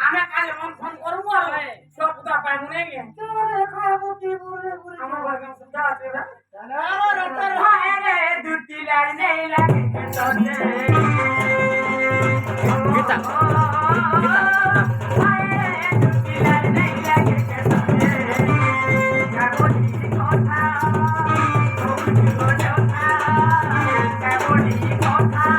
আমি কালে মন ফোন করবো আর সব পুতা পাই মনে গিয়ে তোরে খাবো কি বুড়ে বুড়ে আমার ভাগে সুদা আছে না রতর ভাই রে দুটি লাই নেই লাগে তোতে গীতা ভাই রে দুটি লাই নেই লাগে তোতে কাবলি কথা কাবলি কথা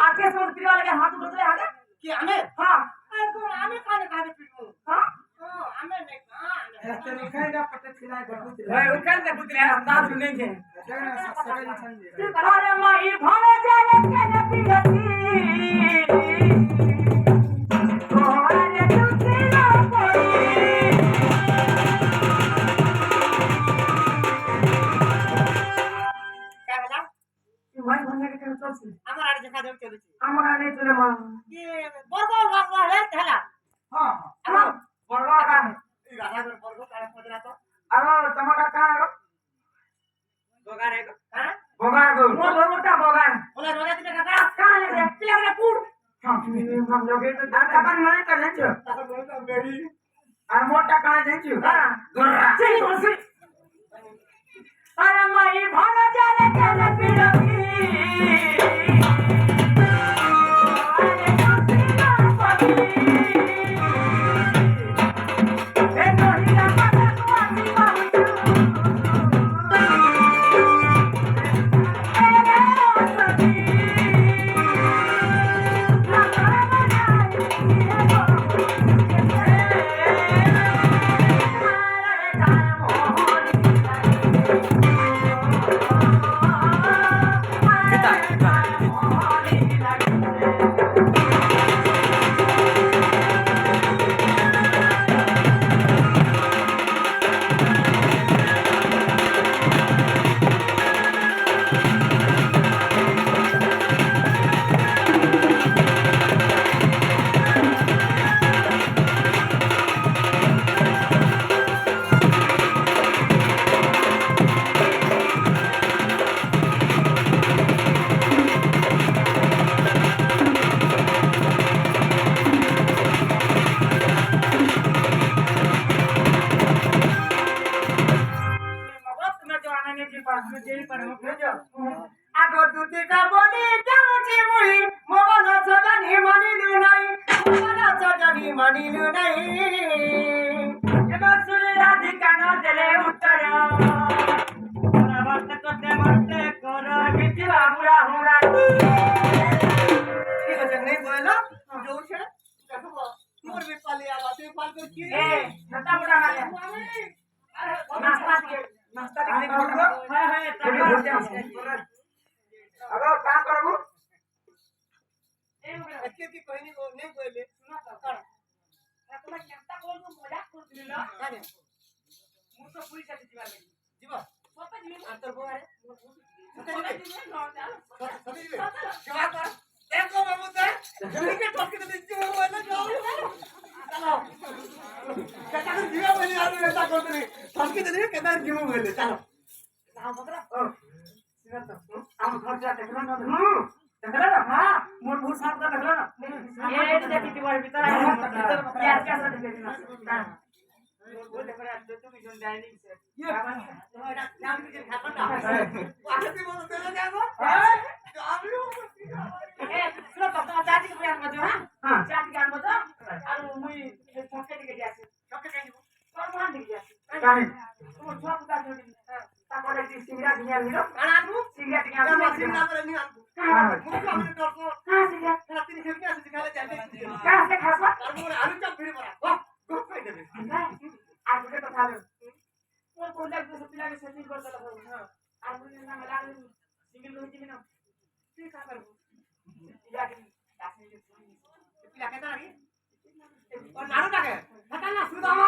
आके संस्कृति वाले के हाथ उठे आगे कि हमें हां तो हमें खाने खाने पीऊ हां हमें नहीं हां ऐसे नहीं खाएगा पटे खिलाए गुतरे भाई उठन से गुतरे अंदाज नहीं है अरे माई भावे जाने के न पीती तोरे तुझे ना पड़ी भाई भन्ने के चलछ আমার আড়ে দেখা দেব চলেছে আমার আড়ে চলে মা কি বর্গল বাবা হে হেলা हां हां বর্গল কাম এই রাধা করে বর্গল কাম পদরা তো আরো টমাটা কাম বগার হে হ্যাঁ বগার গো মোর বড়টা বগার ওলা রোজা দিতে কাকা কানে দে পিলারে পুর हां हम लोग तो दादा का नहीं करने छो दादा बोल तो बेरी আর মোরটা কানে দেছু হ্যাঁ গররা সেই বসে আরে মাই ভালো চলে চলে পিড়কি আগো দুটি কাবলি যাওছি মুই মন সদানি মানিলু নাই মন সদানি মানিলু নাই এবার সুরে রাধিকা ন দেলে উত্তর বারবার করতে মারতে কর মিটি বাবুরা হুরা ঠিক আছে নেই বলো জোছে দেখো মোর भी পালি আলা তুই পাল কর কি এ নাটা বড়া মানে নাস্তা नाश्ता दिखने को बोलो हां हां थोड़ी बोलते हैं अब काम करो ए अच्छे की कोई नहीं बोले सुना तो कर तुम केंता बोल को मजाक करथिल ना काने मु तो पूरी साथी जीवा लगी जीवा सत जीवा अंतर बोरे सत जीवा न चाल सत जीवा जीवा कर देखो बाबू ते के टोके दे जीवा बोले जाओ चलो कता जीवा बोले यार ऐसा करते थकी दे केदार जीवा बोले चलो हां बकरा सिना तो हम घर जा देखला ना देखला ना हां मोर बहुत साफ कर देखला ना ये देखी तुम्हारे भीतर यार कैसा देखना हां वो देखला तो तुम जोन डाइनिंग से ये तुम्हारा नाम के खाता ना आके बोल तेरे जागो हां तो आप लोग ए सुनो तो चाची के बयान मत हां चाची के बयान मत काहे तुम छुआ पुता छोड़ी ताकले ती सिंगरा दिया लिरो काना आनू सिंगरा दिया मैं सिंगरा पर नहीं आनू हां मुझे हमने डर को हां सिंगरा रात दिन खेल के ऐसे दिखाले जाते कहां से खासा और मोर आलू चप फिर पड़ा वाह गुड खाई देबे आज के तो खाले कोन लाग तो पिला के सेटिंग कर देला हां आज मुझे ना मिला सिंगल लोग जी में ना ठीक है करबो पिला के कासे के पिला के ना और नारू टाके हटा ना सुदामा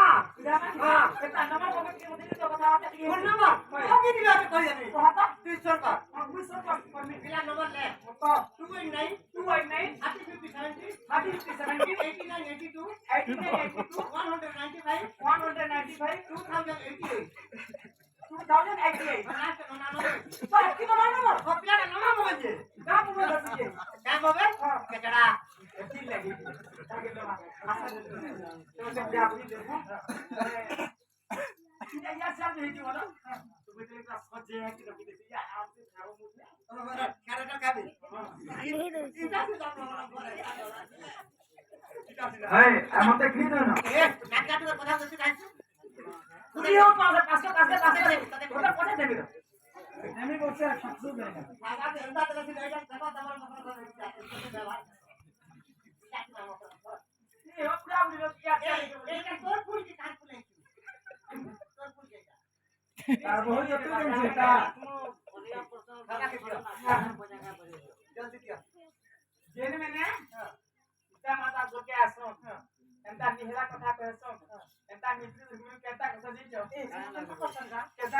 हां केता नंबर को के मुझे तो बता दे फोन नंबर को की दिला के कह जानी कहता 30 सरकार हां 20 सरकार पर पिला नंबर ले तो 289 3050 3070 89 82 195 2088 लास्ट नंबर तो की तो नंबर को पिला का नंबर मोबाइल जे का मोबाइल दे क्या मोबाइल केचड़ा ठीक लगी ताके लो आशा तो जब आप भी देखो ये यार सब है जो वाला तो बेटे का सजे है कि कभी देखिए आप से खाओ मुझे कैरेक्टर का भी इतना से है हम तो की दो ना ए नाका तो কথা বলতে চাইছো তুমি ও পাশে ওটা পড়ে দেবে আমি বলছি 700 দেয় না বাবা এন্টা তো দিলে এটা দেবা তোমার মত ये हो पूरा मिलो क्या এটা তোর ফুল কি কাট ফুল তোর ফুল কি এটা আর बहुत जतु दिन सेटा जल्दी किया जेने मैंने सीता माता को के आसो एंता निहला कथा कहसो एंता मित्र गुरु केता कसजी जो केता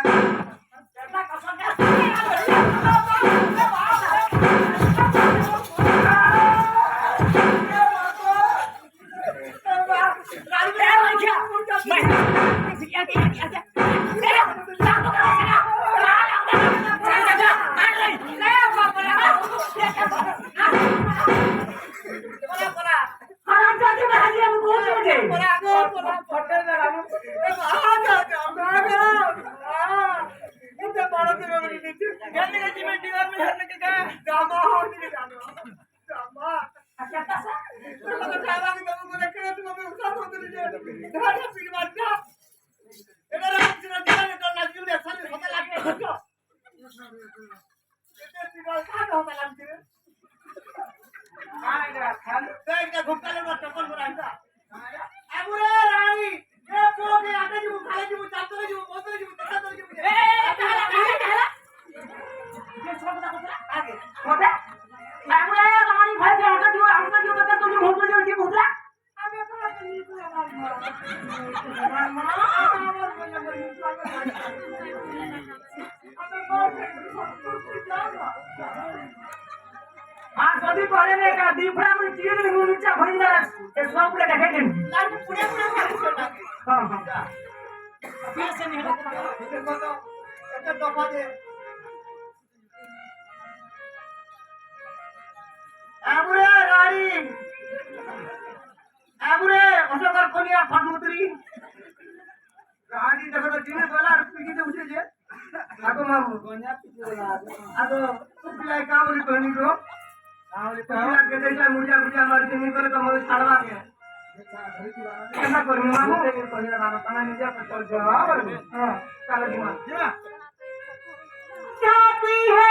कभी पहले ने का दीपड़ा में चीर में नीचे भरी ना ये सब पूरा देखे दिन लाइट पूरे पूरे हां हां कैसे नहीं होता देखो तो अच्छा दफा दे आबुरे रानी आबुरे अशोकर कोनिया फटमुतरी रानी देखो तो जीने वाला पीकी से उठे जे आगो मामू कोनिया पीकी वाला आगो पिलाई का बोली कहनी को आवले तो के देखला मुर्जा मुर्जा मार के नहीं करे तो मोर छाड़वा के कैसा करनी मामू के कोनिया नाम तना निजा पर चल जा हां चल दिमा जाती है